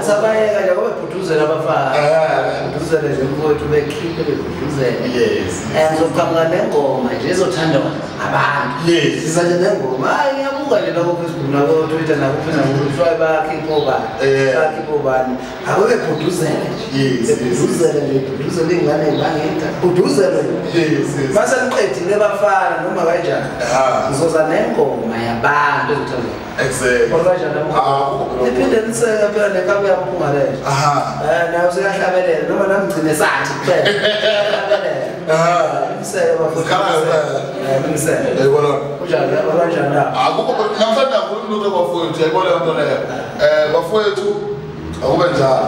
sabayeka nje ngoba ebhuduzela abafana ebhuduzela nje mfowethu bekhiphe bebhuduzela ngizoqhamuka nengoma nje ezothandwa abantu siza nje nengoma hayi ngiyabuka nje nako Facebook nako Twitter nako Facebook bakhipho bani akobe bhuduzela nje bhuduzela ingane ibangeka bhuduzela mase niqedile bafana noma kanjani ngizoza nengoma yabantu ezothandwa exactly iphinde niseke phela nekabe yamphunga leyo nayo seyahlabelela noma namgcine sathi kuphela niseke bafuna niseke yayibona kunjani kanjani akukho namhlanje akukhulumi lutho bafowethu yayibona lento leyo bafowethu akube njalo.